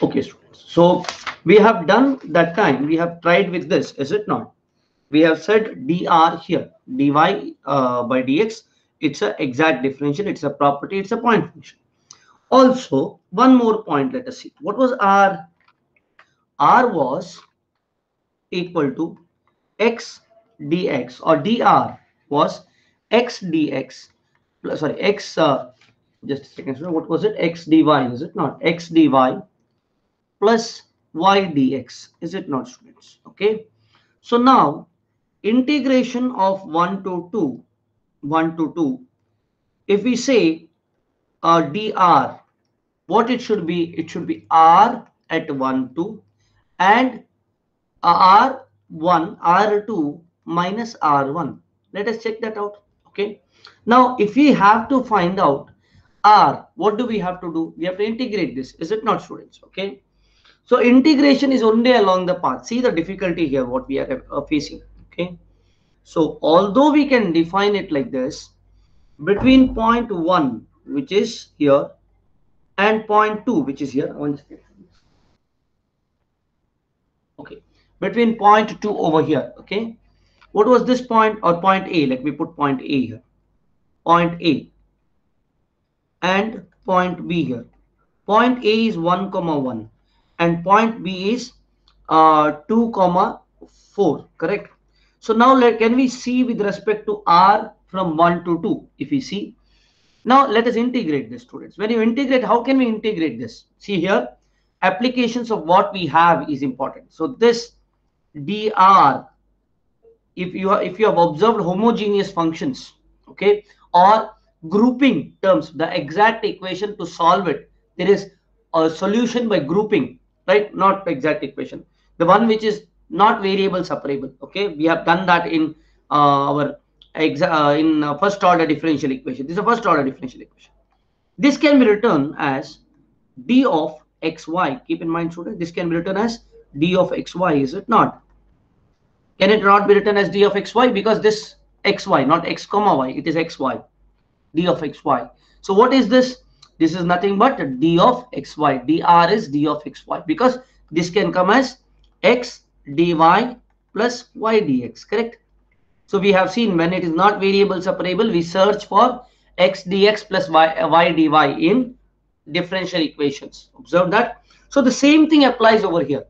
Okay, students. So we have done that time. We have tried with this, is it not? We have said dr here, dy by dx. It's a exact differential. It's a property. It's a point function. Also, one more point. Let us see. What was r? R was equal to x dx, or dr was x dx plus, sorry, x, just a second, so what was it? X dy, is it not? X dy plus y dx, is it not, students? Okay, so now integration of 1 to 2, 1 to 2, if we say dr, what it should be? It should be r at 1 2 and r1 r2 minus r1. Let us check that out. Okay, now if we have to find out r, what do we have to do? We have to integrate this, is it not, students? Okay, so integration is only along the path. See the difficulty here, what we are facing. Okay, so although we can define it like this, between point 1, which is here, and point 2, which is here, one second. Okay, between point 2 over here. Okay, what was this point, or point A? Let me put point A here. Point A and point B here. Point A is 1 comma 1 and point B is 2 comma 4, correct? So now can we see with respect to R from 1 to 2? If we see, now let us integrate this, students. When you integrate, how can we integrate this? See here, applications of what we have is important. So this dr, if you have observed homogeneous functions, okay, or grouping terms, the exact equation to solve it, there is a solution by grouping, right? Not exact equation, the one which is not variable separable. Okay, we have done that in our first order differential equation. This is a first order differential equation. This can be written as d of xy. Keep in mind, students, this can be written as d of xy, is it not? Can it not be written as d of xy? Because this xy, not x comma y, it is xy, d of xy. So what is this? This is nothing but d of xy. dr is d of xy, because this can come as x dy plus y dx, correct? So we have seen when it is not variable separable, we search for x dx plus y dy in differential equations. Observe that. So the same thing applies over here.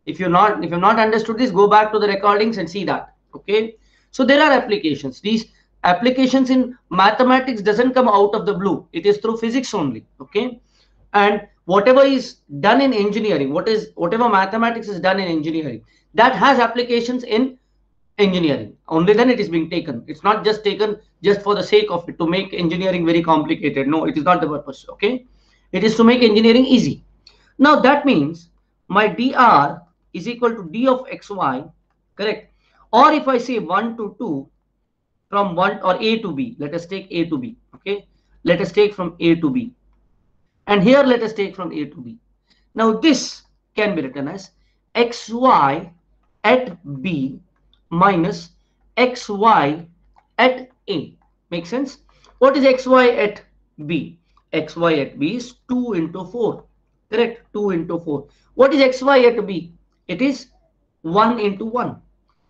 If you've not understood this, go back to the recordings and see that. Okay, so there are applications. These applications in mathematics doesn't come out of the blue. It is through physics only. Okay, and whatever is done in engineering, whatever mathematics is done in engineering, that has applications in engineering. Only then it is being taken. It's not just taken just for the sake of it, to make engineering very complicated. No, it is not the purpose. Okay, it is to make engineering easy. Now that means my dr is equal to d of xy, correct? Or if I say 1 to 2, from 1 or a to b, let us take a to b. Okay, let us take from a to b, and here let us take from a to b. Now this can be written as xy at b minus xy at a. Make sense? What is xy at b? Xy at b is 2 into 4. Correct? 2 into 4. What is xy at b? It is 1 into 1.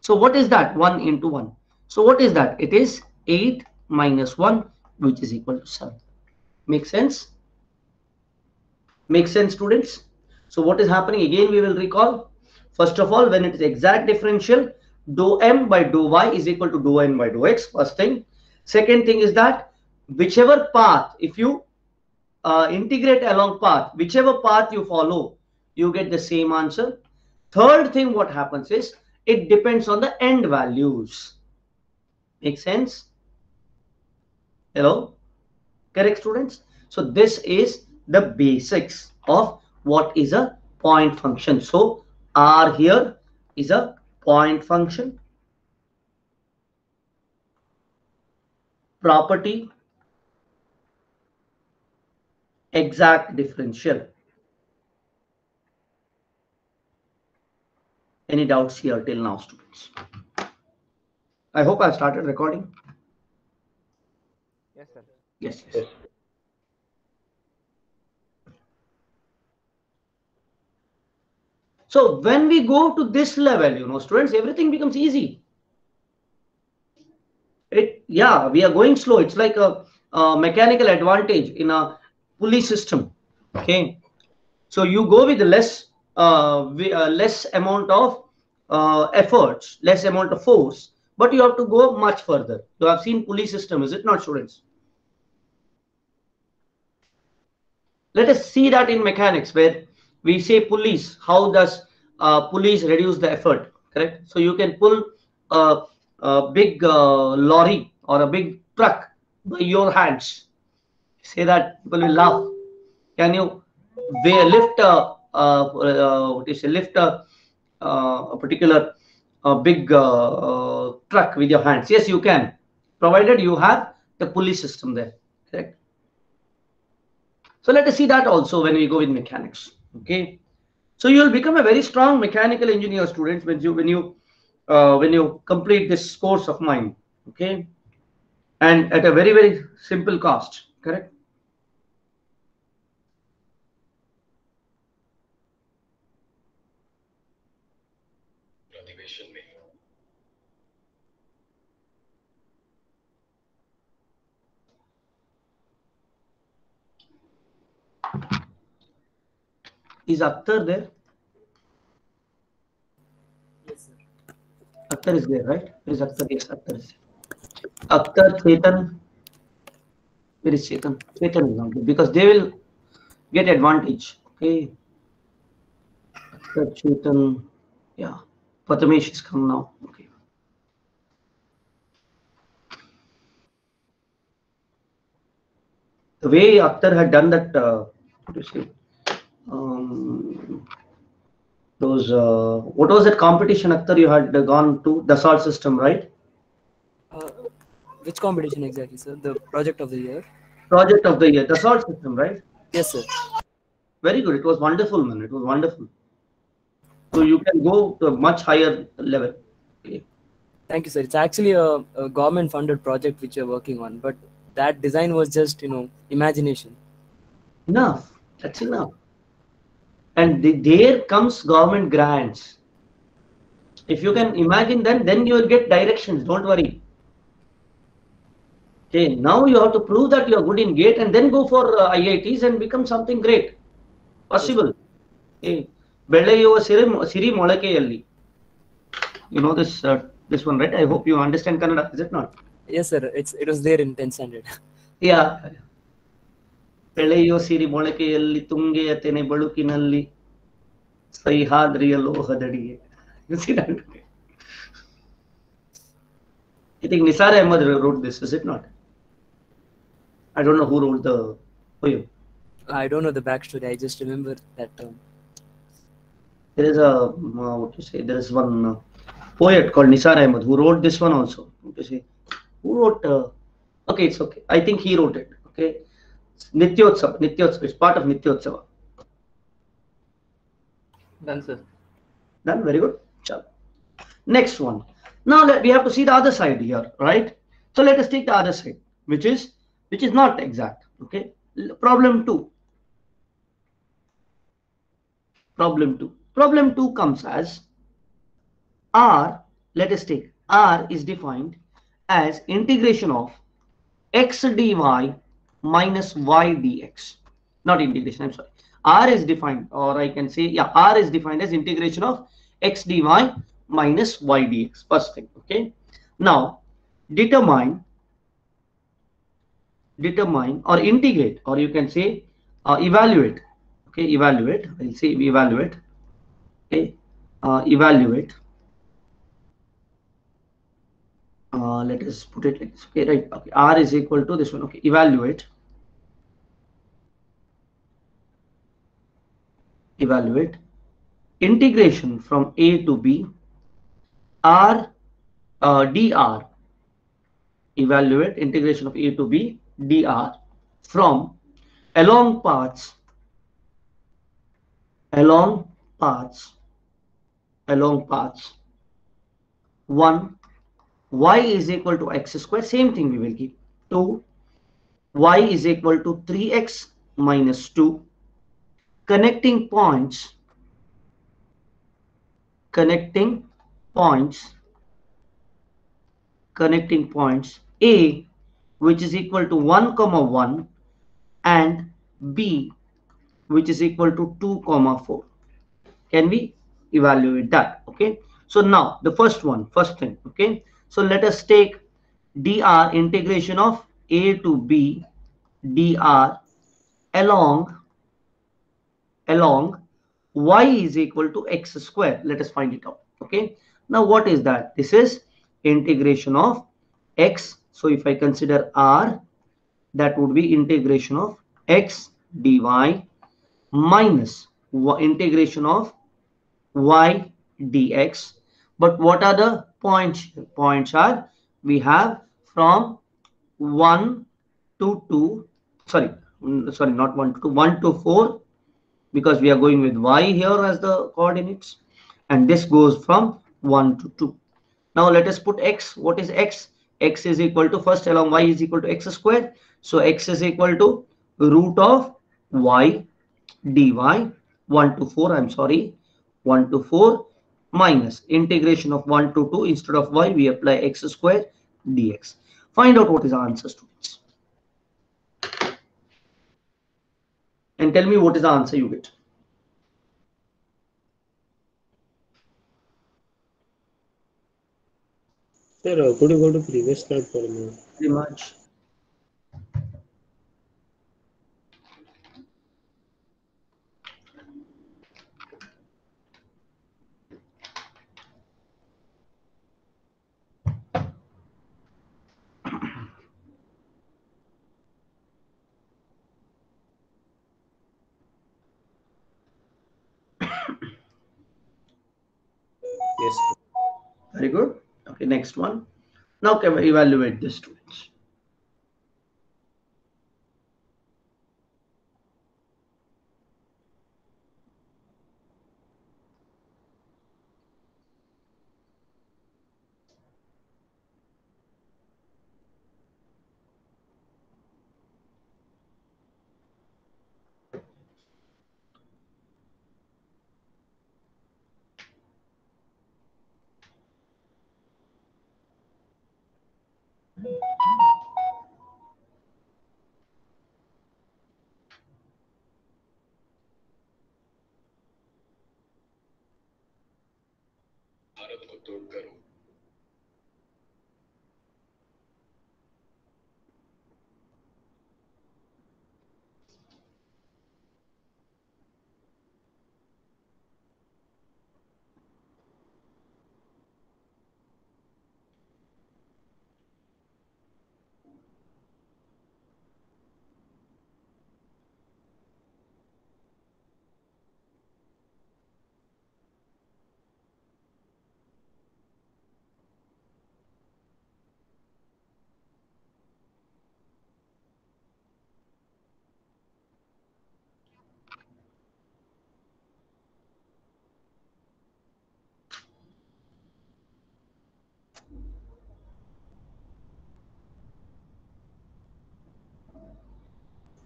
So what is that? 1 into 1. So what is that? It is 8 minus 1, which is equal to 7. Make sense? Make sense, students? So what is happening? Again, we will recall. First of all, when it is exact differential, dou m by dou y is equal to dou n by dou x. First thing. Second thing is that whichever path, if you integrate along path, whichever path you follow, you get the same answer. Third thing, what happens is it depends on the end values. Make sense? Hello? Correct, students? So this is the basics of what is a point function. So R here is a point function. Property, exact differential. Any doubts here till now, students? I hope I've started recording. Yes, sir. Yes, yes. So when we go to this level, students, everything becomes easy. Yeah, we are going slow. It's like a mechanical advantage in a pulley system. Okay, so you go with less amount of efforts, less amount of force, but you have to go much further. You have seen pulley system, is it not, students? Let us see that in mechanics, where we say pulleys. How does pulleys reduce the effort? Correct. So you can pull a big lorry or a big truck by your hands. Say that, people will laugh. Can you lift what is lift a particular big truck with your hands? Yes, you can, provided you have the pulley system there. Correct. So let us see that also when we go with mechanics. Okay. So you will become a very strong mechanical engineer, students, when you complete this course of mine. Okay, and at a very simple cost. Correct. Is Akhtar there? Yes, sir. Akhtar is there, right? Where is Akhtar? Yes, Akhtar is there. Akhtar, Chetan. Where is Chetan? Chetan is not there because they will get advantage. Okay. Akhtar, Chetan. Yeah. Prathamesh is come now. Okay. The way Akhtar had done that, what do you say? Um, those what was that competition, Akhtar, you had gone to? The salt system, right? Uh, which competition exactly, sir? The project of the year? Project of the year, the salt system, right? Yes, sir. Very good. It was wonderful, man. It was wonderful. So you can go to a much higher level. Okay. Thank you, sir. It's actually a government-funded project which you're working on, but that design was just, imagination. Enough. That's enough. And there comes government grants. If you can imagine, then you will get directions. Don't worry. Okay. Now you have to prove that you are good in GATE and then go for IITs and become something great. Yes. Possible. Okay. ಬೆಳೆಯುವ ಸಿರಿ ಮೊಳಕೆಯಲ್ಲಿ. You know this one, right? I hope you understand Kannada, is it not? Yes, sir. It was there in 10th standard. Yeah. ಬೆಳೆಯುವ ಸಿರಿ ಮೊಳಕೆಯಲ್ಲಿ ತುಂಗೆಯ ತೆನೆ ಬಳುಕಿನಲ್ಲಿ ಸಹ್ಯಾದ್ರಿಯ ಲೋಹದಡಿಗೆ. You see that? I think Nisar Ahmad wrote this, is it not? I don't know who wrote the poem. I don't know the backstory. I just remember that term. There is what to say? There is one poet called Nisar Ahmad who wrote this one also. What to say? Who wrote? Okay, it's okay. I think he wrote it. Okay, Nityotsava. Nityotsava. It's part of Nityotsava. Done, sir. Done. Very good. Chalo. Next one. Now we have to see the other side here, right? So let us take the other side, which is not exact. Okay. Problem 2. Problem 2. Problem 2 comes as R. Let us take R is defined as integration of x dy minus y dx. Not integration, I'm sorry. R is defined, or I can say, yeah, R is defined as integration of x dy minus y dx. First thing, okay. Now, determine or integrate, or you can say evaluate. Okay, evaluate. I'll say evaluate. Okay, evaluate. Let us put it like this. Okay, right. Okay, R is equal to this one. Okay, evaluate integration from A to B R dr. Evaluate integration of A to B dr from along paths along paths 1 y is equal to x square. Same thing we will keep. 2 y is equal to 3x minus 2. Connecting points connecting points A, which is equal to 1 comma 1, and B, which is equal to 2 comma 4. Can we evaluate that? Okay, so now the first thing. Okay, so let us take dr, integration of a to b dr along y is equal to x square. Let us find it out. Okay, now what is that? This is integration of x. So if I consider r, that would be integration of x dy minus integration of y dx. But what are the points? Points are, we have from 1 to 2, sorry, not 1 to 2, 1 to 4, because we are going with y here as the coordinates, and this goes from 1 to 2. Now let us put x. What is x? X is equal to, first along y is equal to x square. So x is equal to root of y dy 1 to 4, I'm sorry, 1 to 4 minus integration of 1 to 2, instead of y we apply x square dx. Find out what is the answer, students, and tell me what is the answer you get. Sir, could you go to previous slide for a minute? Very much. Yes, sir. Very good. Okay, next one. Now can we evaluate this, students?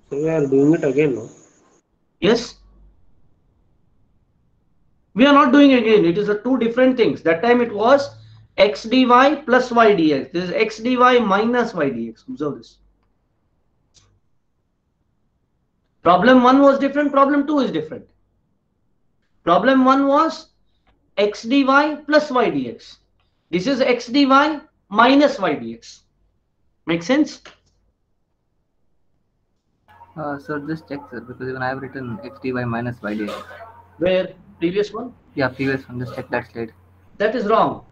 So we are doing it again, no? Yes, we are not doing it again. It is a two different things. That time it was x dy plus y dx. This is x dy minus y dx. Observe this. Problem 1 was different. Problem 2 is different. Problem 1 was x dy plus y dx. This is x dy minus y dx. Make sense? Sir, just check, sir, because even I have written x dy minus y dx. Where? Previous one? Yeah, previous one. Just check that slide. That is wrong.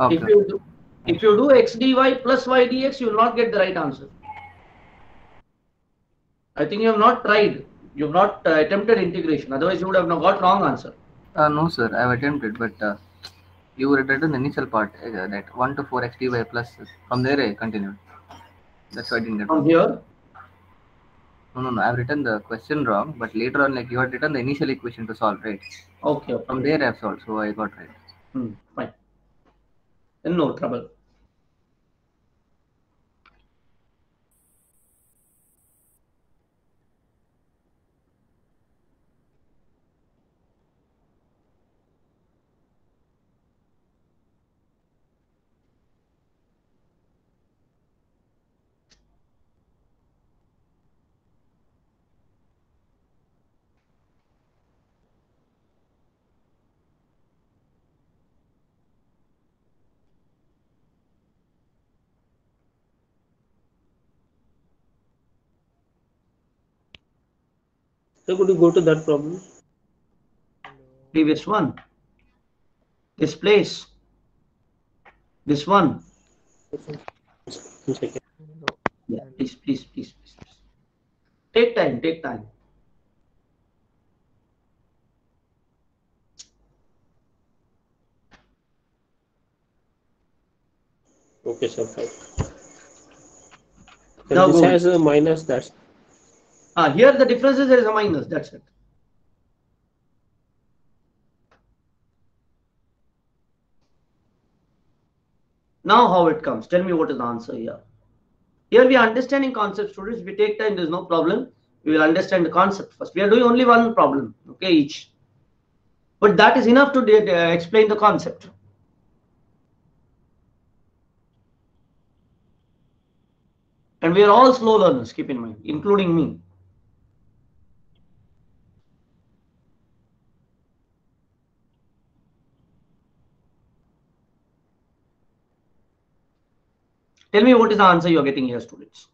Okay. If you do x dy plus y dx, you will not get the right answer. I think you have not tried. You have not attempted integration. Otherwise, you would have got wrong answer. No, sir, I have attempted, but you had written the initial part that 1 to 4 x dy plus. From there, I continued. That's why I didn't get From wrong. here? No. I have written the question wrong, but later on, like you had written the initial equation to solve, right? Okay. From there, I have solved, so I got right. Fine. Then no trouble. So could you go to that problem? Previous one. This place. This one. One second. Yeah, please. Take time, take time. Okay, sir, fine. So Now this go. has a minus, that's Here the difference is there is a minus, that's it. Now how it comes? Tell me what is the answer here. Here we are understanding concept, students. We take time, there's no problem. We will understand the concept first. We are doing only one problem, okay, each. But that is enough to explain the concept. And we are all slow learners, keep in mind, including me. Tell me what is the answer you are getting here, students.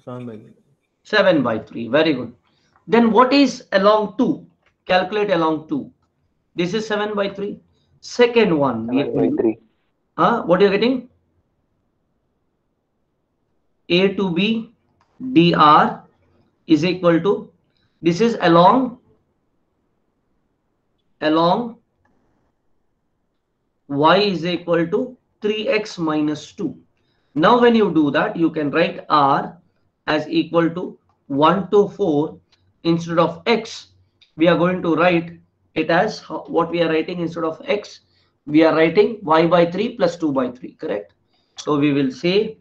7 by 3. Very good. Then what is along 2? Calculate along 2. This is 7 by 3. Second one. 7 by 3. What are you getting? A to B dr is equal to, this is along y is equal to 3x minus 2. Now when you do that, you can write r as equal to 1 to 4. Instead of x, we are going to write it as what we are writing. Instead of x, we are writing y by 3 plus 2 by 3, correct? So we will say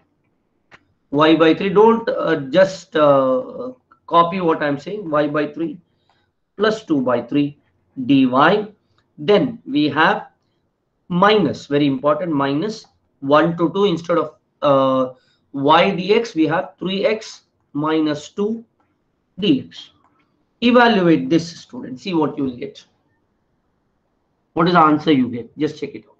y by 3. Don't just copy what I'm saying. Y by 3 plus 2 by 3 dy. Then we have minus, very important, minus 1 to 2. Instead of y dx, we have 3x minus 2 dx. Evaluate this, student. See what you will get. What is the answer you get? Just check it out.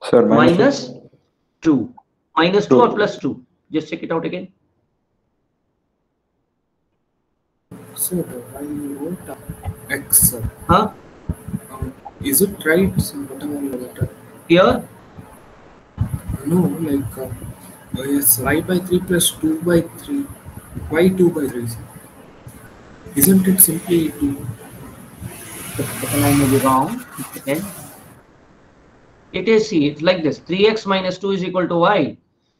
Sir, Minus 2. Minus 2 2. or plus 2? Just check it out again. Sir, I wrote X. Huh? Is it right? Whatever you wrote. Here? No, like yes, y by 3 plus 2 by 3. Why 2 by 3? Sir? Isn't it simply 2? The second line may be wrong. Okay. It is, see, it's like this. 3x minus 2 is equal to y.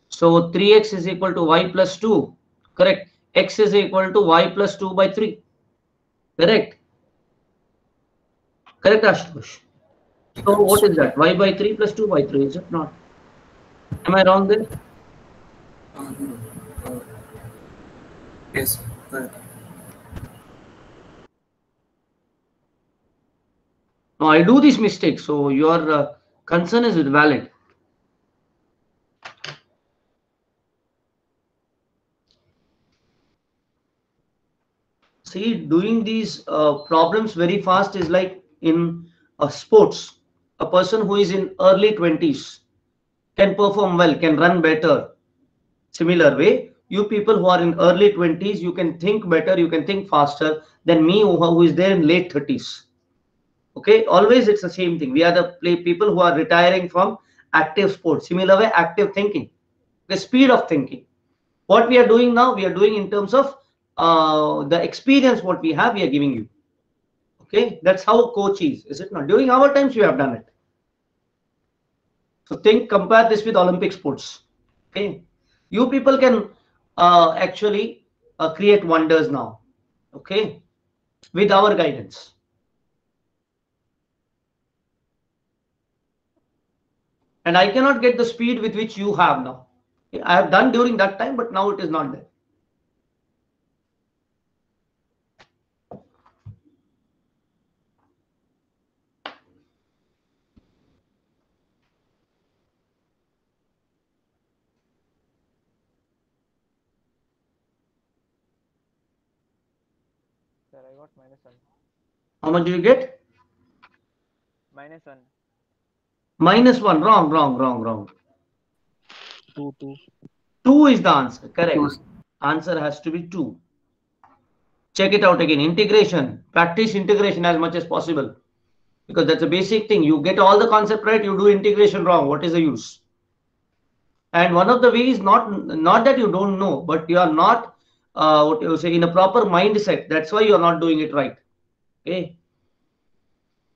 So 3x is equal to y plus 2. Correct. X is equal to y plus 2 by 3. Correct. Correct, Ashutosh. So what is that? Y by 3 plus 2 by 3, is it not? Am I wrong there? No. Yes, correct. No, I do these mistakes. So your concern is valid. See, doing these problems very fast is like in sports. A person who is in early 20s can perform well, can run better. Similar way, you people who are in early 20s, you can think better, you can think faster than me who is there in late 30s. Okay, always it's the same thing. We are the people who are retiring from active sports. Similar way, active thinking, the speed of thinking. What we are doing now, we are doing in terms of the experience what we have, we are giving you. Okay, that's how a coach is it not? During our times, we have done it. So compare this with Olympic sports. Okay, you people can actually create wonders now. Okay, with our guidance. And I cannot get the speed with which you have now. I have done during that time, but now it is not there. Sir, I got -1. How much do you get? -1. -1. Wrong, wrong, wrong, wrong. 2, 2. 2 is the answer. Correct. Two. Answer has to be 2. Check it out again. Integration. Practice integration as much as possible. Because that's a basic thing. You get all the concept right, you do integration wrong. What is the use? And one of the ways, not that you don't know, but you are not what you say in a proper mindset. That's why you are not doing it right. Okay.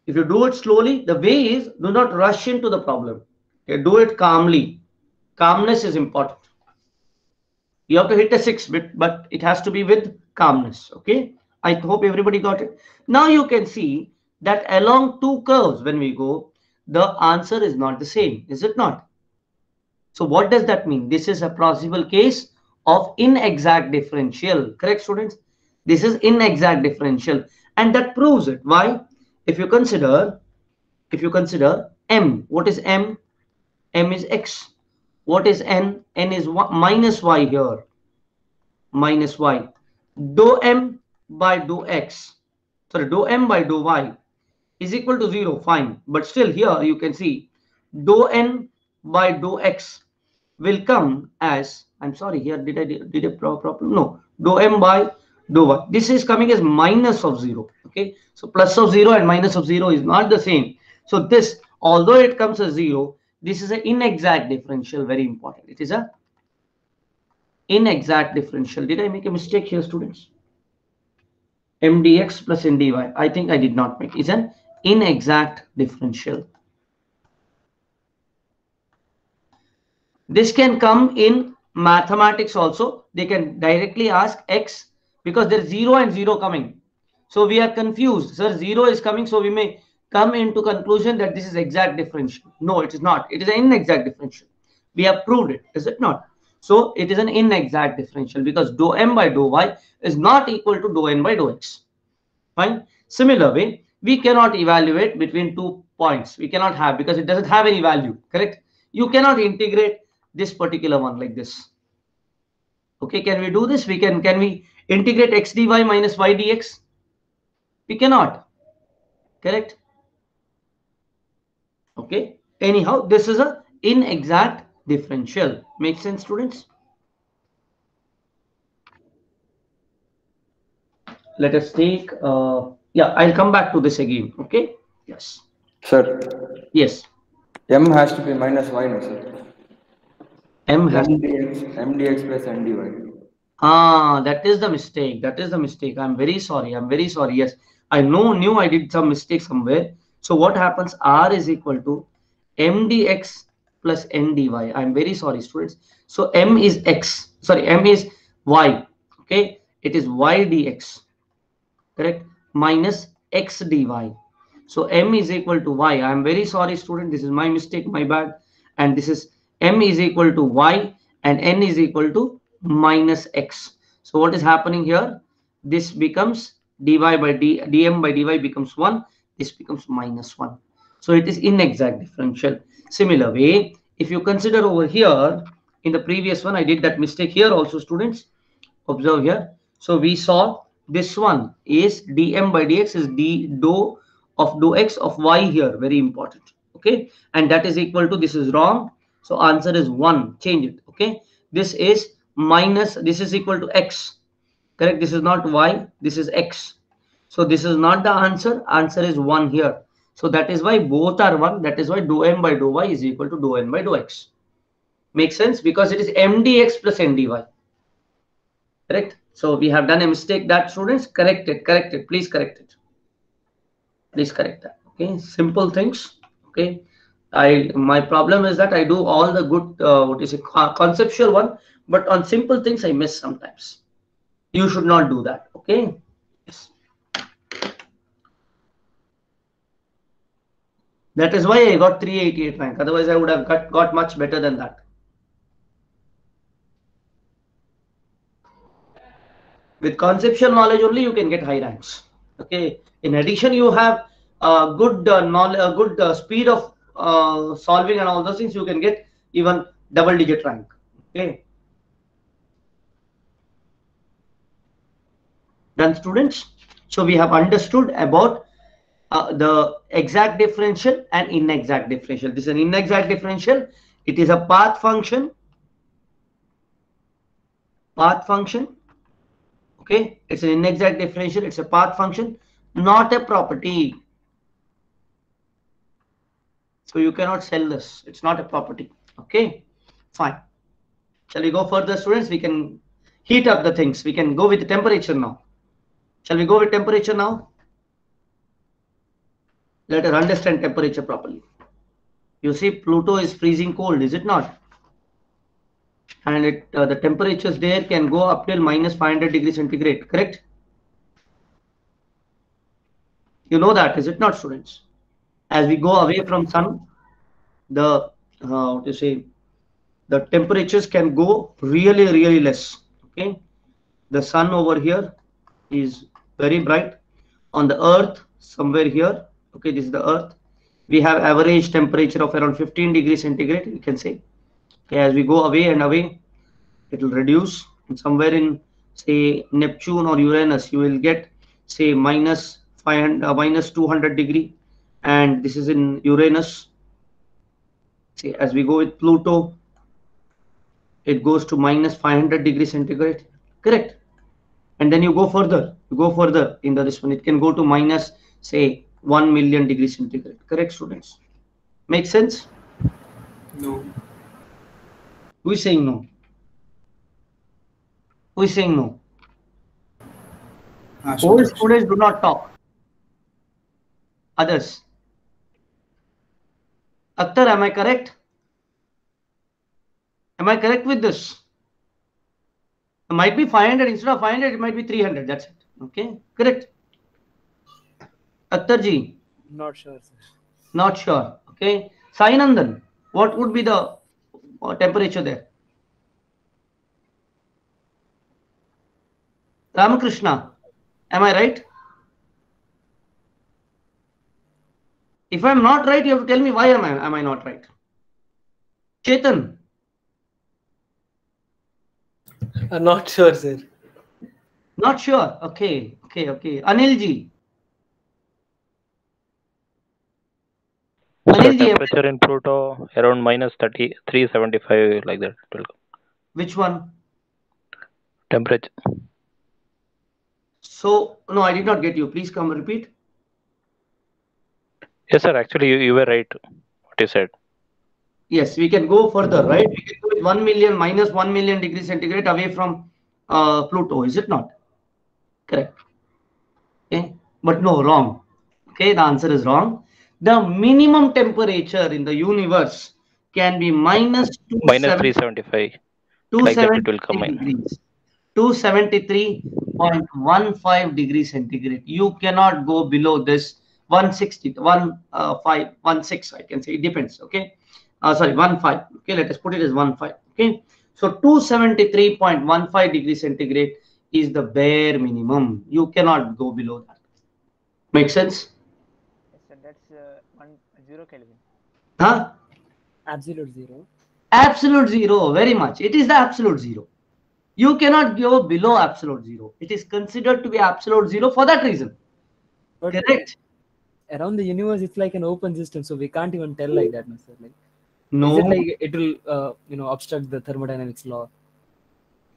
If you do it slowly, the way is do not rush into the problem. Okay, do it calmly. Calmness is important. You have to hit a 6 bit, but it has to be with calmness. Okay. I hope everybody got it. Now you can see that along two curves, when we go, the answer is not the same, is it not? So what does that mean? This is a possible case of inexact differential. Correct, students? This is inexact differential, and that proves it. Why? If you consider m, what is m? M is x. What is n? N is minus y here. Minus y. Dou m by dou x. Sorry, dou m by dou y is equal to 0. Fine. But still here you can see dou n by dou x will come as, I'm sorry, here did I did a problem? No. Dou m by dou y. This is coming as minus of 0. Okay. So plus of 0 and minus of 0 is not the same. So this, although it comes as 0, this is an inexact differential. Very important. It is a inexact differential. Did I make a mistake here, students? M dx plus n dy. I think I did not make. It's an inexact differential. This can come in mathematics also. They can directly ask x because there's 0 and 0 coming. So we are confused. Sir, 0 is coming, so we may come into conclusion that this is exact differential. No, it is not. It is an inexact differential. We have proved it, is it not? So it is an inexact differential because dou m by dou y is not equal to dou n by dou x. Fine. Similar way, we cannot evaluate between 2 points. We cannot have, because it doesn't have any value. Correct? You cannot integrate this particular one like this. Okay, can we do this? Can we integrate x dy minus y dx? We cannot. Correct? Okay. Anyhow, this is a inexact differential. Make sense, students? Let us take yeah, I'll come back to this again. Okay. Yes. Sir. Yes. M has to be minus y, no, sir. M has mdx plus n dy. That is the mistake. That is the mistake. I'm very sorry. I'm very sorry. Yes, I knew I did some mistake somewhere. So what happens? R is equal to m dx plus n dy. I'm very sorry, students. So m is x. Sorry, m is y. Okay, it is y dx. Correct? Minus x dy. So m is equal to y. I'm very sorry, student. This is my mistake. My bad. And this is m is equal to y and n is equal to minus x. So what is happening here? This becomes dy by dm by dy becomes 1. This becomes minus 1. So it is inexact differential. Similar way, if you consider over here, in the previous one, I did that mistake here also, students. Observe here. So we saw this one is dm by dx is dou of dou x of y here. Very important. Okay. And that is equal to, this is wrong. So answer is 1. Change it. Okay. This is minus, this is equal to x. Correct. This is not y. This is x. So this is not the answer. Answer is 1 here. So that is why both are 1. That is why dou m by dou y is equal to dou n by dou x. Makes sense? Because it is m dx plus n dy. Correct. So we have done a mistake, that students. Correct it. Correct it. Please correct it. Please correct that. Okay. Simple things. Okay. My problem is that I do all the good what is it, conceptual one, but on simple things I miss sometimes. You should not do that. Okay. Yes. That is why I got 388 rank. Otherwise I would have got much better than that. With conceptual knowledge only you can get high ranks. Okay. In addition, you have good knowledge, good speed of solving and all those things. You can get even double-digit rank. Okay. Done, students. So we have understood about the exact differential and inexact differential. This is an inexact differential. It is a path function. Path function. Okay, it's an inexact differential. It's a path function, not a property. So you cannot sell this. It's not a property. Okay, fine. Shall we go further, students? We can heat up the things. We can go with the temperature now. Shall we go with temperature now? Let us understand temperature properly. You see, Pluto is freezing cold, is it not? And the temperatures there can go up till minus 500 degrees centigrade, correct? You know that, is it not, students? As we go away from sun, the the temperatures can go really less. Okay, the sun over here is very bright. On the earth, somewhere here, okay, this is the earth. We have average temperature of around 15 degrees centigrade, you can say. Okay, as we go away and away, it will reduce. And somewhere in, say, Neptune or Uranus, you will get, say, minus 200 degree. And this is in Uranus. See, as we go with Pluto, it goes to minus 500 degrees centigrade, correct? And then you go further in this one, it can go to minus, say, 1 million degrees centigrade, correct, students? Make sense? No. Who is saying no? Who is saying no? All students do not talk. Others. Akhtar, am I correct? Am I correct with this? It might be 500, instead of 500, it might be 300. That's it. Okay, correct. Akhtar ji? Not sure, sir. Not sure. Okay. Sai Nandan, what would be the temperature there? Ramakrishna, am I right? If I am not right, you have to tell me why am I not right. Chetan. Not sure, sir. Not sure. Okay. Anil ji. So Anil ji, temperature in Pluto around minus 375 like that. It will come. which one? Temperature. So, no, I did not get you. Please come repeat. Yes, sir. Actually, you were right. What you said. Yes, we can go further, right? We can go with 1 million, minus 1 million degrees centigrade away from Pluto, is it not? Correct. Okay, but no, wrong. Okay, the answer is wrong. The minimum temperature in the universe can be minus 375. Like that it will come. degrees. 273.15 degrees centigrade. You cannot go below this 160, 16, I can say. It depends. Okay. Sorry, 15. Okay, let us put it as 15. Okay. So 273.15 degrees centigrade is the bare minimum. You cannot go below that. Make sense? Yes, sir. That's 0 Kelvin. Huh? Absolute zero. Absolute zero, very much. It is the absolute zero. You cannot go below absolute zero. It is considered to be absolute zero for that reason. But Correct? around the universe, it's like an open system, so we can't even tell like that, sir. Like, No. is it like it will, obstruct the thermodynamics law?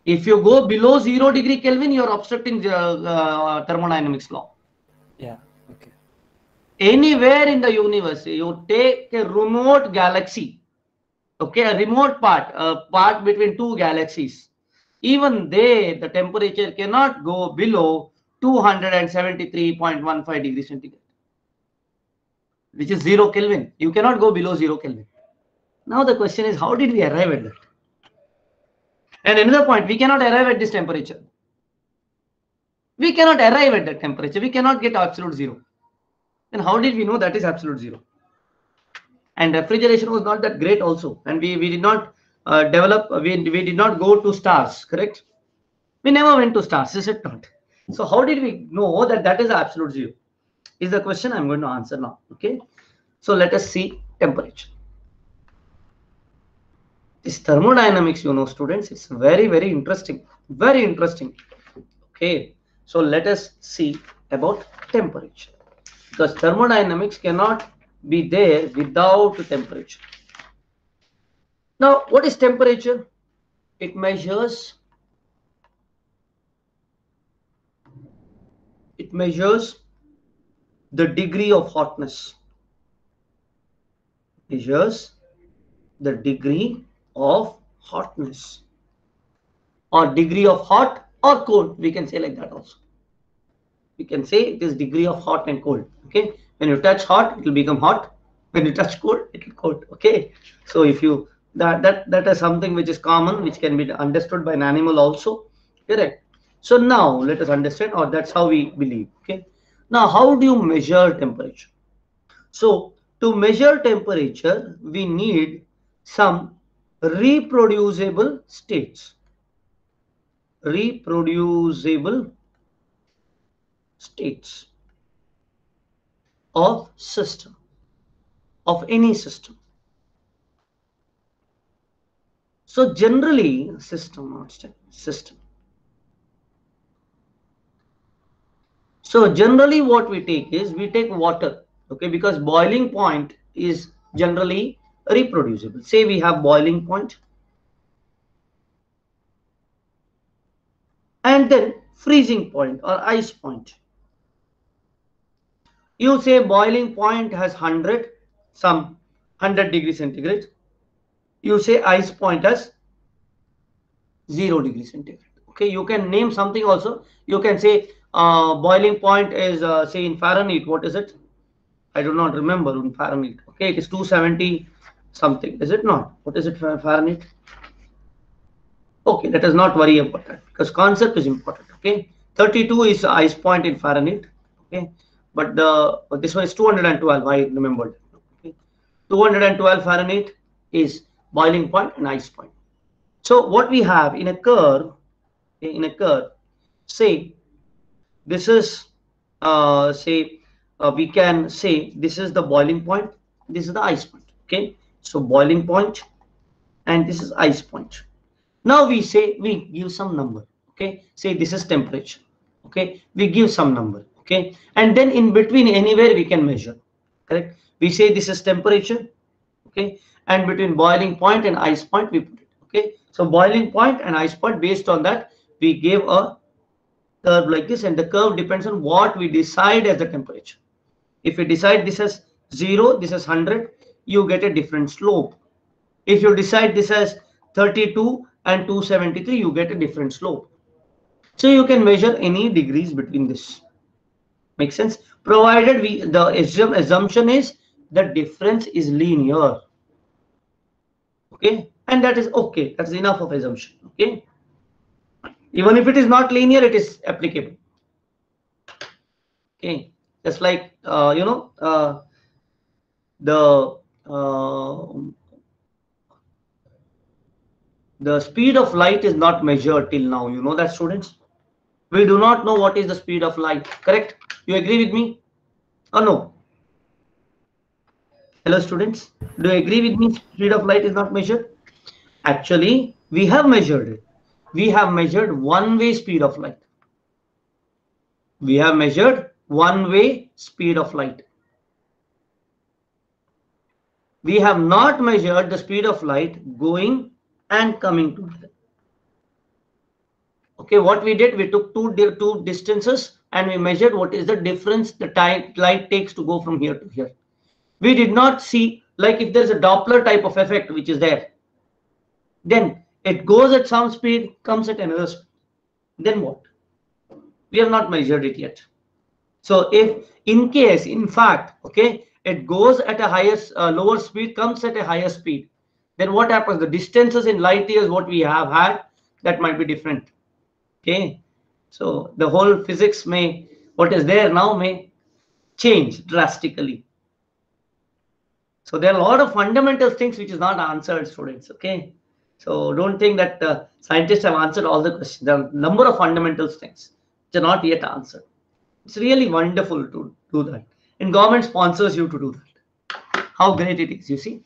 If you go below 0 degree Kelvin, you are obstructing thermodynamics law. Yeah. Okay. Anywhere in the universe, you take a remote galaxy, okay, a remote part between two galaxies. Even there, the temperature cannot go below 273.15 degrees centigrade, which is 0 Kelvin. You cannot go below 0 Kelvin. Now the question is, how did we arrive at that? And another point, we cannot arrive at this temperature. We cannot arrive at that temperature. We cannot get absolute zero. Then how did we know that is absolute zero? And refrigeration was not that great also. And we did not develop, we did not go to stars, correct? We never went to stars, is it not? So how did we know that that is absolute zero? Is the question I'm going to answer now. Okay. So let us see temperature. This thermodynamics, students, it's very, very interesting. Very interesting. Okay. So let us see about temperature, because thermodynamics cannot be there without temperature. Now, what is temperature? It measures the degree of hotness. Measures the degree of hotness, or degree of hot or cold. We can say like that also. We can say it is degree of hot and cold. Okay, when you touch hot, it will become hot. When you touch cold, it will cold. Okay, so if you that is something which is common, which can be understood by an animal also. Correct. So now let us understand, or that's how we believe. Okay. Now, how do you measure temperature? So to measure temperature, we need some reproducible states. Reproducible states of system, of any system. So generally, system. So generally what we take is, we take water, okay, because boiling point is generally reproducible. Say we have boiling point, and then freezing point or ice point. You say boiling point has 100, some 100 degrees centigrade. You say ice point has 0 degrees centigrade. Okay, you can name something also. You can say boiling point is say in Fahrenheit. What is it? I do not remember in Fahrenheit. Okay, it is 270 something. Is it not? What is it for Fahrenheit? Okay, let us not worry about that, because concept is important. Okay, 32 is ice point in Fahrenheit. Okay, but this one is 212. I remembered. Okay, 212 Fahrenheit is boiling point and ice point. So what we have in a curve, say this is we can say this is the boiling point, this is the ice point. Okay, so boiling point and this is ice point. Now we say, we give some number. Okay, say this is temperature. Okay, we give some number. Okay, and then in between anywhere we can measure. Correct, we say this is temperature. Okay, and between boiling point and ice point we put it. Okay, so boiling point and ice point, based on that we gave a curve like this, and the curve depends on what we decide as the temperature. If we decide this as 0, this is 100, you get a different slope. If you decide this as 32 and 273, you get a different slope. So you can measure any degrees between this. Makes sense? Provided the assumption is the difference is linear. Okay, and that is okay. That's enough of assumption. Okay, even if it is not linear, it is applicable. Okay, just like the speed of light is not measured till now. You know that, students? We do not know what is the speed of light. Correct? You agree with me or no? Hello, students. Do you agree with me? Speed of light is not measured. Actually, we have measured it. We have measured one-way speed of light. We have measured one-way speed of light. We have not measured the speed of light going and coming together. Okay, what we did, we took two distances and we measured what is the difference the time light takes to go from here to here. We did not see, like if there's a Doppler type of effect which is there, then it goes at some speed, comes at another speed. Then what? We have not measured it yet. So if in case, in fact, okay, it goes at a higher, lower speed, comes at a higher speed, then what happens? The distances in light years what we have had, that might be different. Okay, so the whole physics may, what is there now may change drastically. So there are a lot of fundamental things which is not answered, students. Okay, so don't think that scientists have answered all the questions. There are a number of fundamental things which are not yet answered. It's really wonderful to do that, and government sponsors you to do that. How great it is, you see.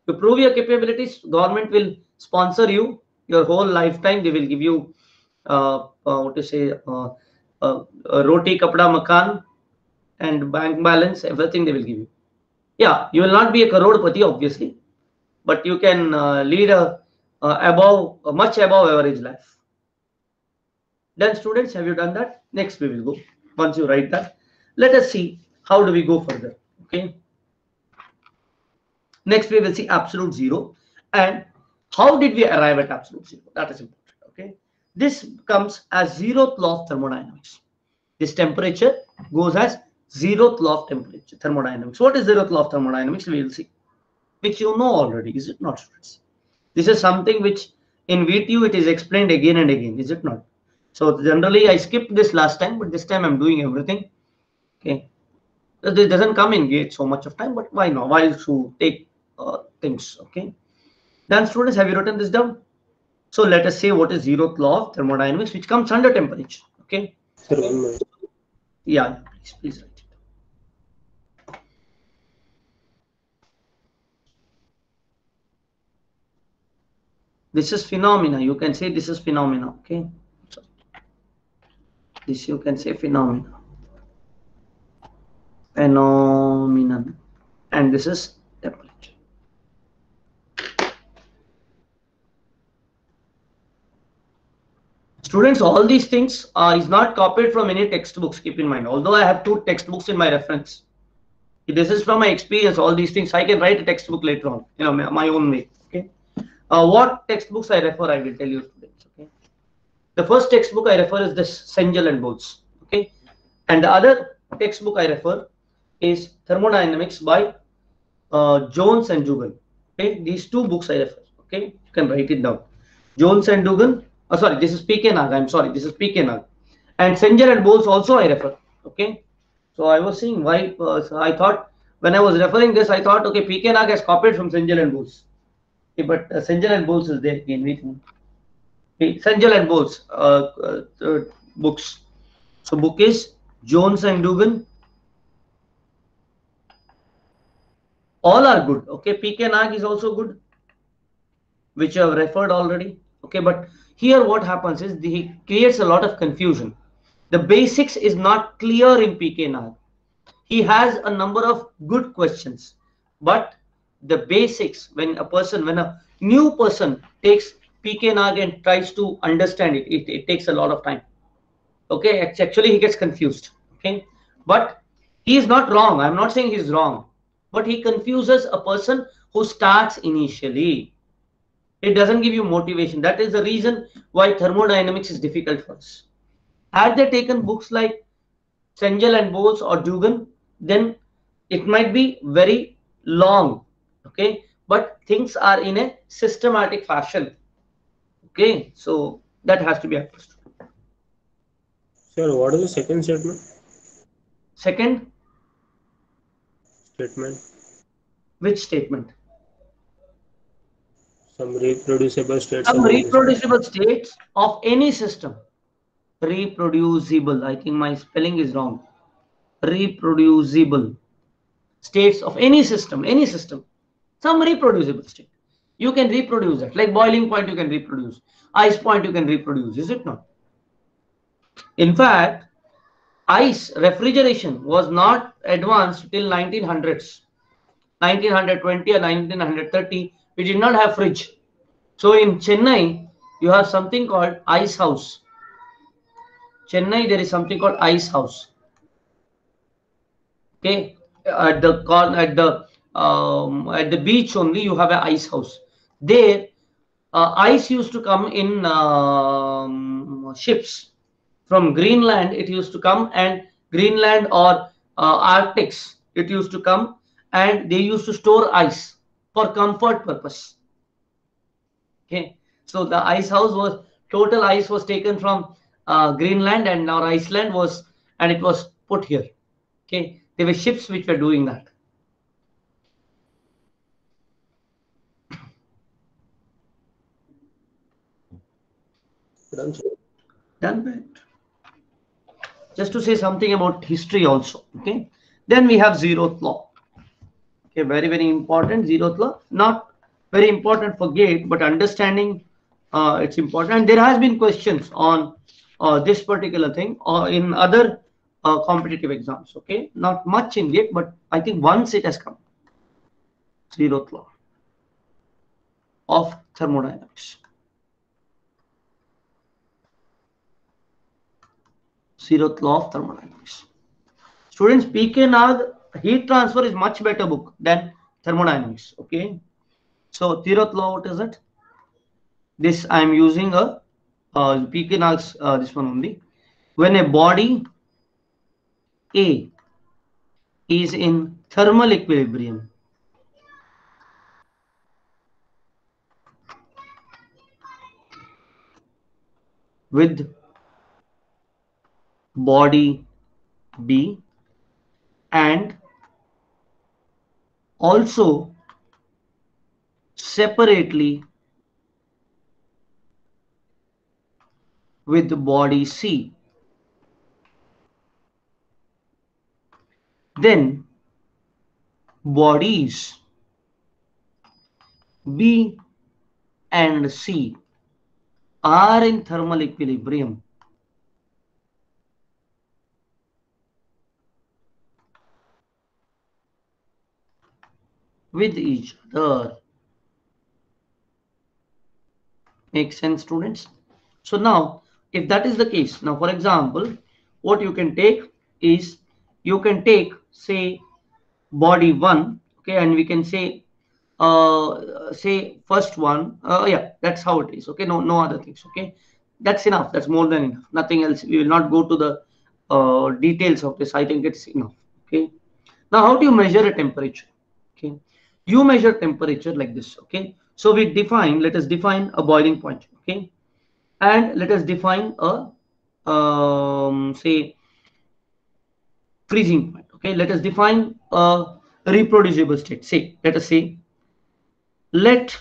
To prove your capabilities, government will sponsor you your whole lifetime. They will give you what to say, roti, kapda, makan, and bank balance, everything they will give you. Yeah, you will not be a crorepati, obviously, but you can lead a much above average life. Then students, have you done that? Next we will go. Once you write that, let us see how do we go further. Okay. Next we will see absolute zero, and how did we arrive at absolute zero? That is important. Okay. This comes as zeroth law of thermodynamics. This temperature goes as zeroth law of temperature thermodynamics. What is zeroth law of thermodynamics? We will see, which you know already, is it not, students? This is something which in VTU it is explained again and again, is it not? So generally I skipped this last time, but this time I'm doing everything. Okay, this doesn't come in GATE so much of time, but why not? Why should take things? Okay. Then students, have you written this down? So let us say what is zeroth law of thermodynamics, which comes under temperature. Okay. Sir, 1 minute. Yeah, please write it. This is phenomena. You can say this is phenomena. Okay. So this you can say phenomena. Phenomenon. And this is temperature. Students, all these things is not copied from any textbooks, keep in mind. Although I have 2 textbooks in my reference, this is from my experience. All these things I can write a textbook later on, you know, my own way. Okay. What textbooks I refer, I will tell you, students. Okay. The first textbook I refer is this Cengel and Bowles. Okay. And the other textbook I refer is Thermodynamics by Jones and Dugan. Okay. These 2 books I refer. Okay. You can write it down. Jones and Dugan. Oh, sorry, this is P.K. Nag. I'm sorry, this is P.K. Nag. And Cengel and Bowles also I refer. Okay. So I was seeing why. So I thought when I was referring this, I thought, okay, P.K. Nag has copied from Cengel and Bowles. Okay, but Cengel and Bowles is there again. Wait. Cengel and Bowles books. So book is Jones and Dugan. All are good. Okay, P.K. Nag is also good, which I have referred already. Okay, but here what happens is he creates a lot of confusion. The basics is not clear in P.K. Nag. He has a number of good questions, but the basics, when a new person takes P.K. Nag and tries to understand it, it takes a lot of time. Okay, actually he gets confused. Okay, but he is not wrong. I'm not saying he's wrong, but he confuses a person who starts initially. It doesn't give you motivation. That is the reason why thermodynamics is difficult for us. Had they taken books like Cengel and Bowles or Dugan, then it might be very long. Okay, but things are in a systematic fashion. Okay, so that has to be understood. Sir, what is the second statement? Second Statement. Which statement? Some reproducible states. Some reproducible states of any system. Reproducible. I think my spelling is wrong. Reproducible states of any system. Any system. Some reproducible state. You can reproduce that. Like boiling point, you can reproduce. Ice point, you can reproduce. Is it not? In fact, ice refrigeration was not advanced till 1900s. 1920 or 1930. We did not have fridge. So in Chennai, you have something called ice house. Chennai, there is something called ice house. Okay, at the beach only you have an ice house. There, ice used to come in ships from Greenland. It used to come, and Greenland or Arctics. It used to come, and they used to store ice for comfort purpose. Okay, so the ice house was total ice was taken from Greenland and now Iceland was, and it was put here. Okay, there were ships which were doing that. Done right. Just to say something about history also. Okay, then we have zeroth law. Okay, very, very important. Zeroth law, not very important for GATE, but understanding it's important. And there has been questions on this particular thing in other competitive exams. Okay, not much in it, but I think once it has come. Zeroth law of thermodynamics. Zeroth law of thermodynamics. Students, P.K. Nag, heat transfer is much better book than thermodynamics. Okay, so zeroth law, what is it? This I am using a P.K. Nag's this one only. When a body A is in thermal equilibrium with body B and also separately with body C, then bodies B and C are in thermal equilibrium with each other. Makes sense, students? So now, if that is the case, now for example, what you can take is, you can take, say, body 1, okay, and we can say first one, yeah, that's how it is. Okay, no other things. Okay, that's enough, that's more than enough, nothing else. We will not go to the details of this. I think it's enough. Okay, now how do you measure a temperature? Okay, you measure temperature like this. Okay, so we define, let us define a boiling point. Okay, and let us define a say freezing point. Okay, let us define a reproducible state. Say, let us say, let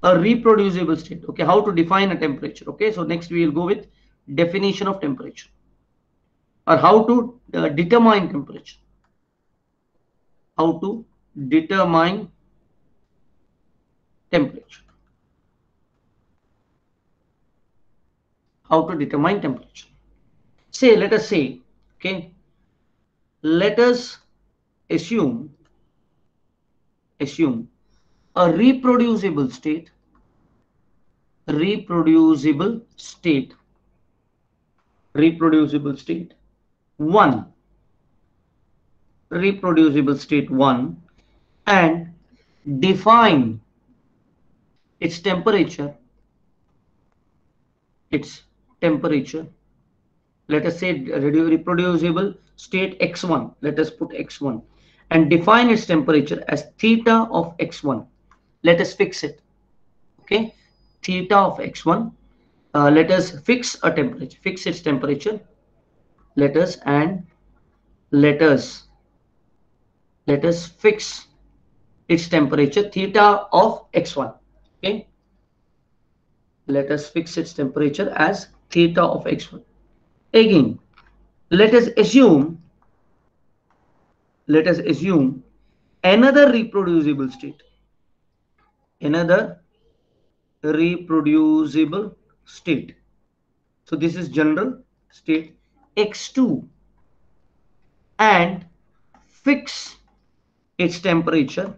a reproducible state. Okay, how to define a temperature? Okay, so next we will go with definition of temperature, or how to determine temperature. How to determine temperature. How to determine temperature. Say, let us say, okay, let us assume a reproducible state, reproducible state 1, reproducible state 1, and define its temperature, let us say reproducible state x1, let us put x1, and define its temperature as theta of x1. Let us fix it. Okay, theta of x1, let us fix a temperature, fix its temperature. Let us fix its temperature theta of x1. Okay, let us fix its temperature as theta of x1. Again, let us assume another reproducible state, so this is general state x2, and fix its temperature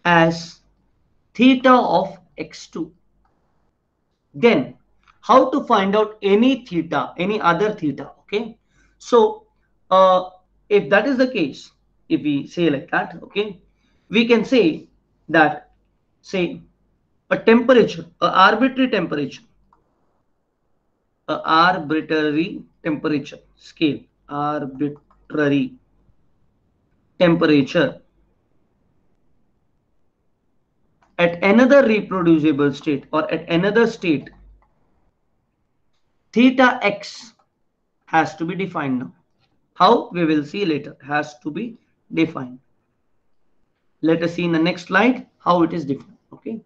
as theta of x2. Then how to find out any other theta? Okay, so if that is the case, if we say like that, okay, we can say that, say, a temperature, an arbitrary temperature scale, arbitrary temperature at another reproducible state, or at another state, theta x has to be defined now. How? We will see later. Has to be defined. Let us see in the next slide how it is defined. Okay,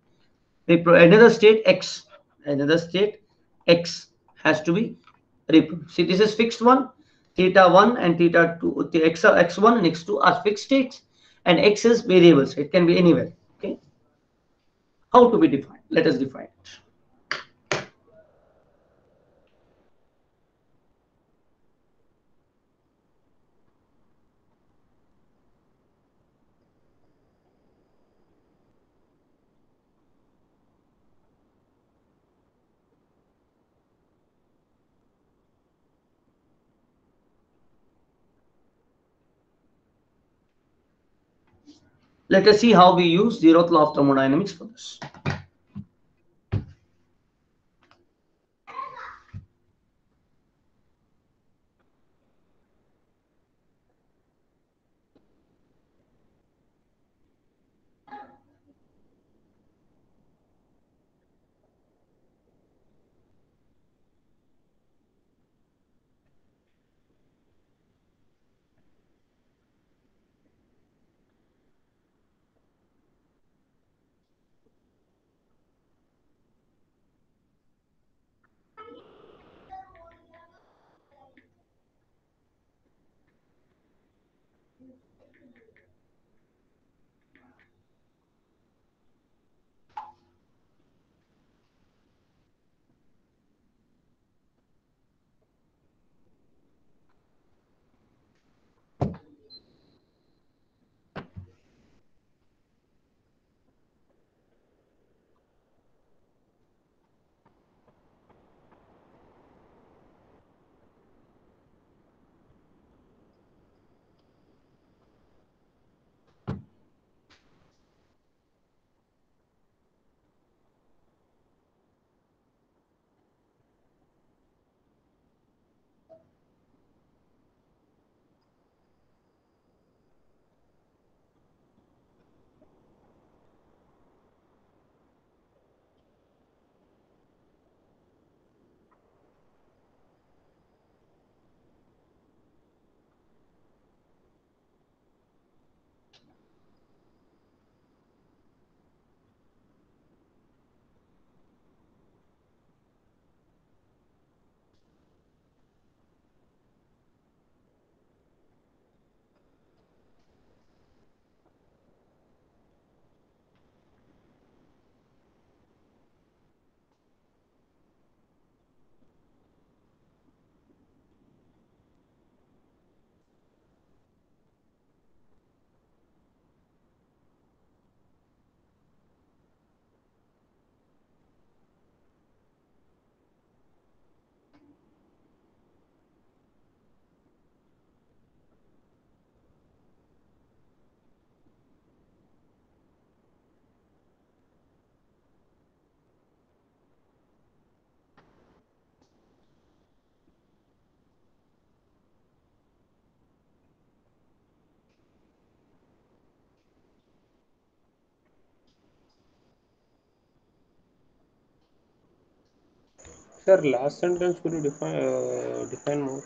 another state x has to be reproduced. See, this is fixed one. Theta 1 and theta 2, x1 and x2 are fixed states, and x is variable, so it can be anywhere. Okay, How to be defined? Let us define it. Let us see how we use zeroth law of thermodynamics for this. Sir, last sentence could you define more?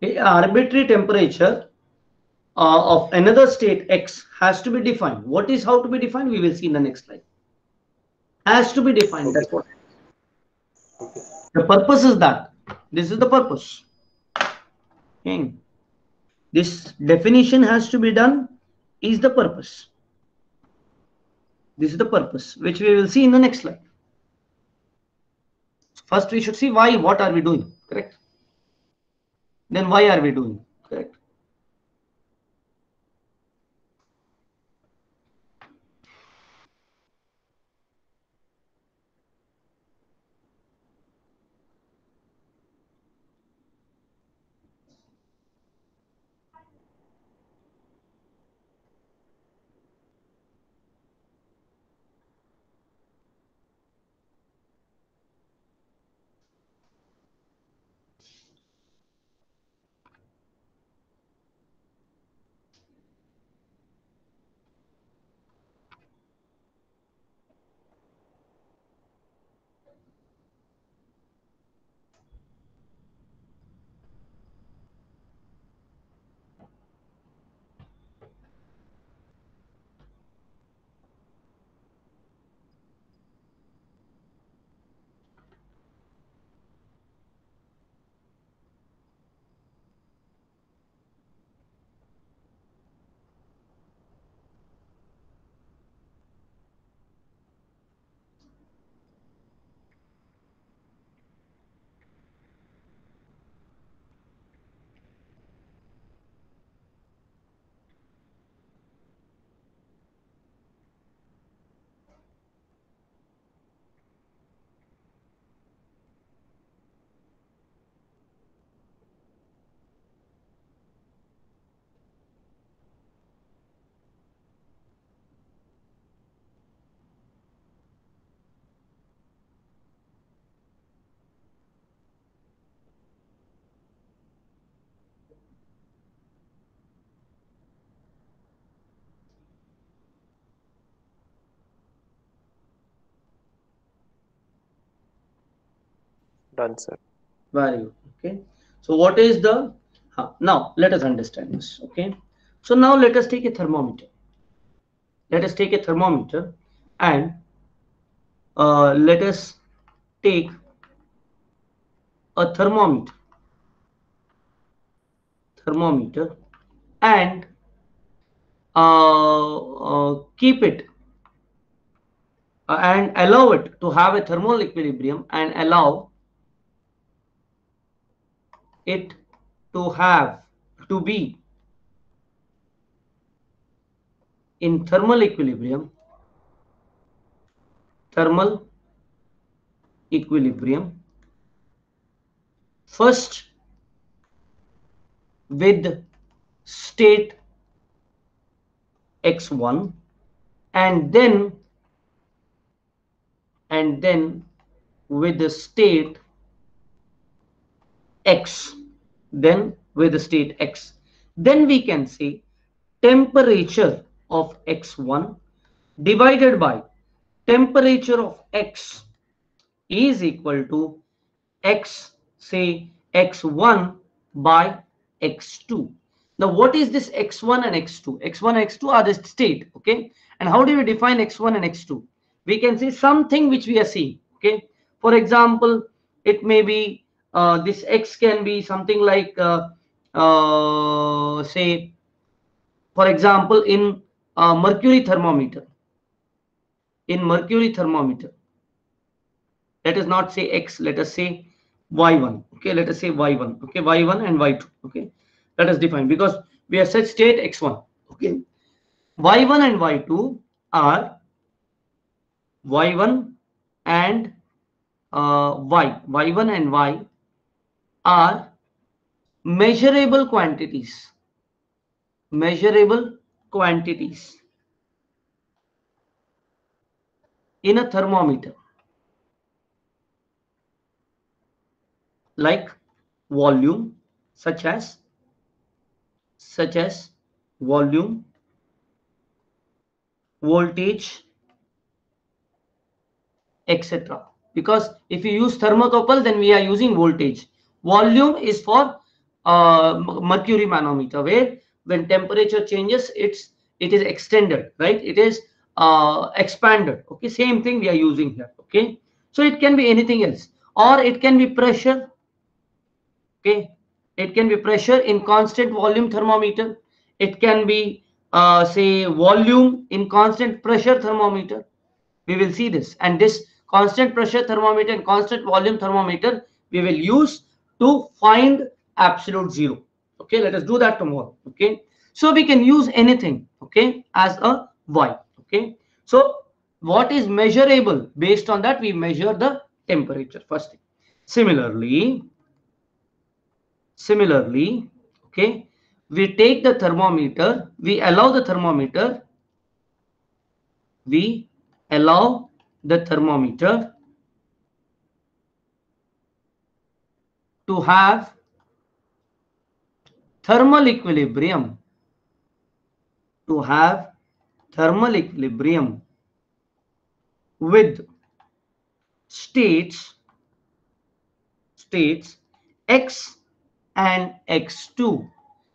A arbitrary temperature of another state X has to be defined. What is how to be defined? We will see in the next slide. Has to be defined. Okay. That's what. Okay. The purpose is that. This is the purpose. Okay. This definition has to be done is the purpose. This is the purpose, which we will see in the next slide. First, we should see why, what are we doing, correct? Then why are we doing, correct? Done, sir. Very good. Okay. So what is the now let us understand this. Okay. So now let us take a thermometer. Let us take a thermometer and let us take a thermometer and keep it and allow it to have a thermal equilibrium and allow it to be in thermal equilibrium first with state x1 and then with the state x, then with the state x, then we can say temperature of x1 divided by temperature of x is equal to x, say x1 by x2. Now what is this x1 and x2? x1 and x2 are the state. Okay, and how do we define x1 and x2? We can say something which we are seeing. Okay, for example, it may be this x can be something like say, for example, in mercury thermometer, let us not say x, let us say y1. Okay, let us say y1. Okay, y1 and y2. Okay, let us define, because we have set state x1. Okay, y1 and y2 are y1 and y1 and y are measurable quantities in a thermometer, like volume, such as volume, voltage, etc. Because if you use thermocouple, then we are using voltage. Volume is for mercury manometer, where when temperature changes, it is extended, right? It is expanded. Okay, same thing we are using here. Okay, so it can be anything else, or it can be pressure. Okay, it can be pressure in constant volume thermometer. It can be say volume in constant pressure thermometer. We will see this, and this constant pressure thermometer and constant volume thermometer we will use to find absolute zero. Okay, let us do that tomorrow. Okay, so we can use anything, okay, as a y. Okay, so what is measurable? Based on that, we measure the temperature first thing. Similarly, okay, we take the thermometer, we allow the thermometer to have thermal equilibrium with states x and x2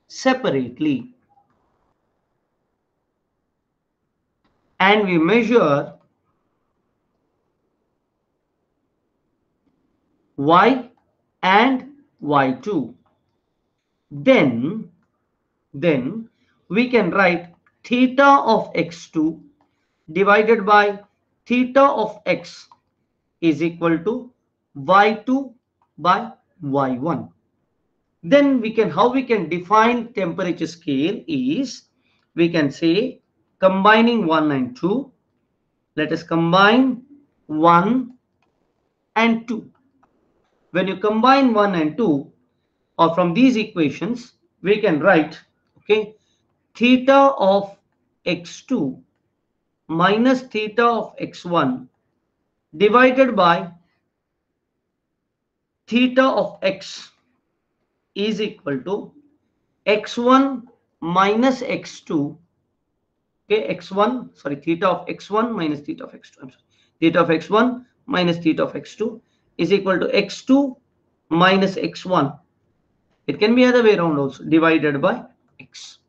separately, and we measure y and y2. Then we can write theta of x2 divided by theta of x is equal to y2 by y1. Then how we can define temperature scale is, we can say combining 1 and 2. Let us combine 1 and 2. When you combine 1 and 2, or from these equations, we can write, okay, theta of x2 minus theta of x1 divided by theta of x is equal to x1 minus x2. Okay, theta of x1 minus theta of x2. I'm sorry, theta of x1 minus theta of x2, is equal to x2 minus x1. It can be other way around also, divided by x.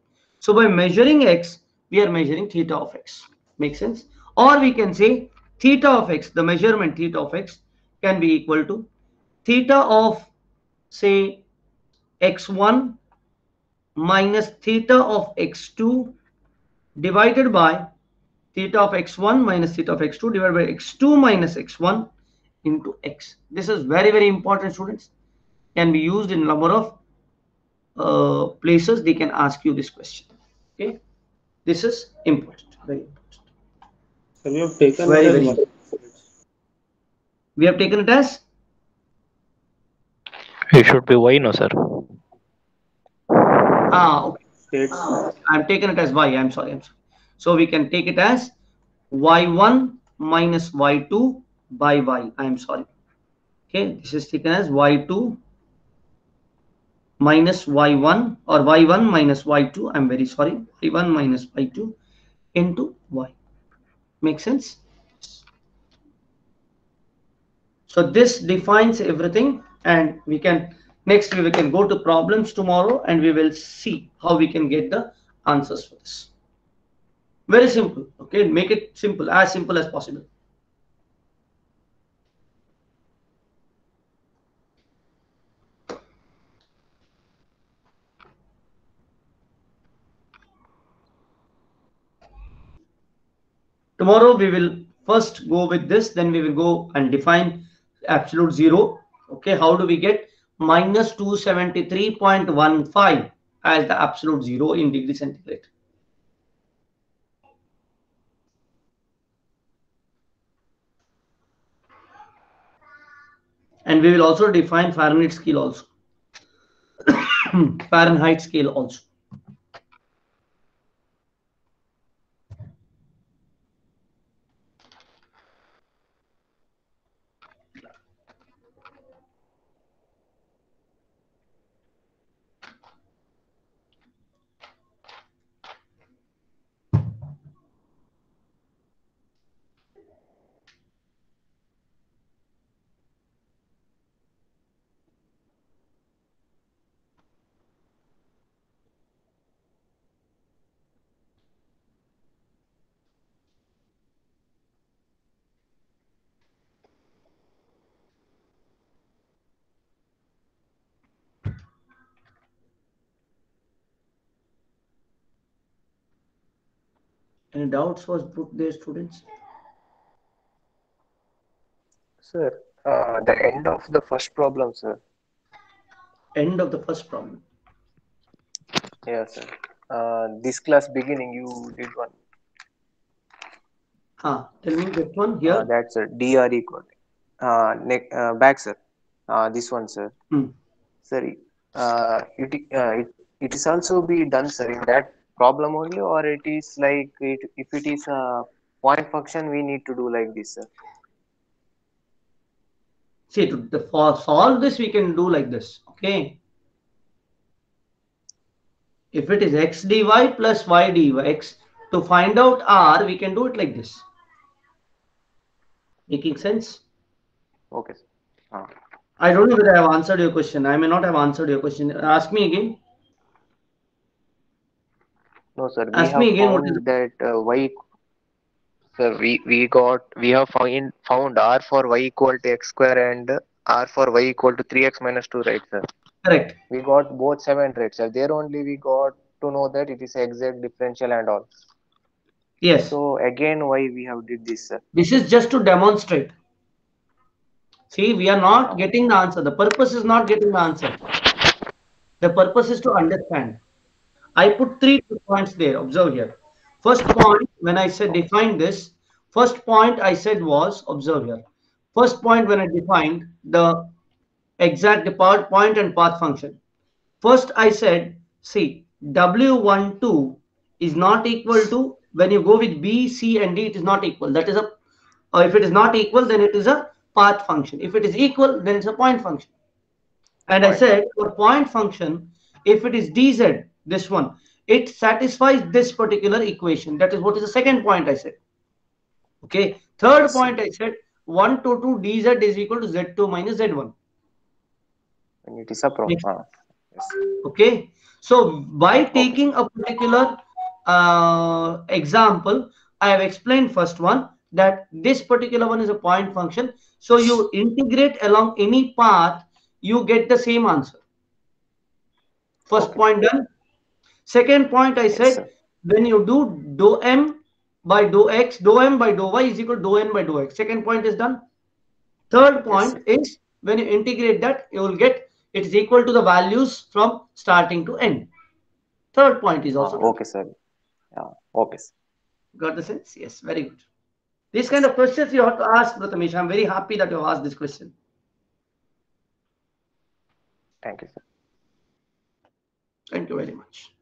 So by measuring x, we are measuring theta of x. Make sense? Or we can say theta of x, the measurement theta of x can be equal to theta of, say, x1 minus theta of x2 divided by theta of x1 minus theta of x2 divided by x2 minus x1 into x. This is very, very important, students. Can be used in a number of places. They can ask you this question. Okay, this is important, very important. So we have taken Very, it as very y. important. We have taken it as, It should be y, no, sir. okay. States. I'm taken it as y. I'm sorry. So we can take it as y1 minus y2 by y. I'm sorry. Okay, this is taken as y2 minus y1 or y1 minus y2. I'm very sorry. y1 minus y2 into y. Make sense? So this defines everything, and we can next we can go to problems tomorrow, and we will see how we can get the answers for this. Very simple. Okay, make it simple as possible. Tomorrow we will first go with this, then we will go and define absolute zero. Okay, how do we get minus 273.15 as the absolute zero in degree centigrade? And we will also define Fahrenheit scale also. Fahrenheit scale also. Any doubts was put there, students? Sir, the end of the first problem, sir. End of the first problem. Yeah, sir. This class beginning, you did one. Tell me that one here. That's sir. dr equal. Back, sir. This one, sir. Sir, it is also be done, sir, in that problem only, or it is like if it is a point function, we need to do like this, sir. See, to solve this, we can do like this. Okay. If it is x dy plus y dx, to find out r, we can do it like this. Making sense? Okay, sir. I don't know whether I have answered your question. I may not have answered your question. Ask me again. No, sir. Ask me again. What is that y? Sir, we have found r for y equal to x square and r for y equal to 3x minus 2, right, sir? Correct. We got both 7, right, sir? There only we got to know that it is exact differential and all. Yes. So again, why we have did this, sir? This is just to demonstrate. See, we are not getting the answer. The purpose is not getting the answer. The purpose is to understand. I put 3 points there. Observe here. First point, when I said define this, first point I said was, observe here. First point when I defined the exact point and path function. First I said, see, W12 is not equal to, when you go with B, C, and D, it is not equal. That is a, if it is not equal, then it is a path function. If it is equal, then it's a point function. And I said, for point function, if it is dz, this one, it satisfies this particular equation. That is what is the second point I said. Okay. Third point I said, 1 to 2 dz is equal to z2 minus z1. When it is a pro. Next. Yes. Okay, so by taking a particular example, I have explained first one that this particular one is a point function. So you integrate along any path, you get the same answer. First point done. Second point, I said sir. when you do dou m by dou x, dou m by dou y is equal to dou n by dou x. Second point is done. Third point is when you integrate that, you will get it is equal to the values from starting to end. Third point is also Okay, sir. Yeah. Okay, sir. got the sense? Yes, very good. These kind of questions you have to ask, Prathamesh. I'm very happy that you have asked this question. Thank you, sir. Thank you very much.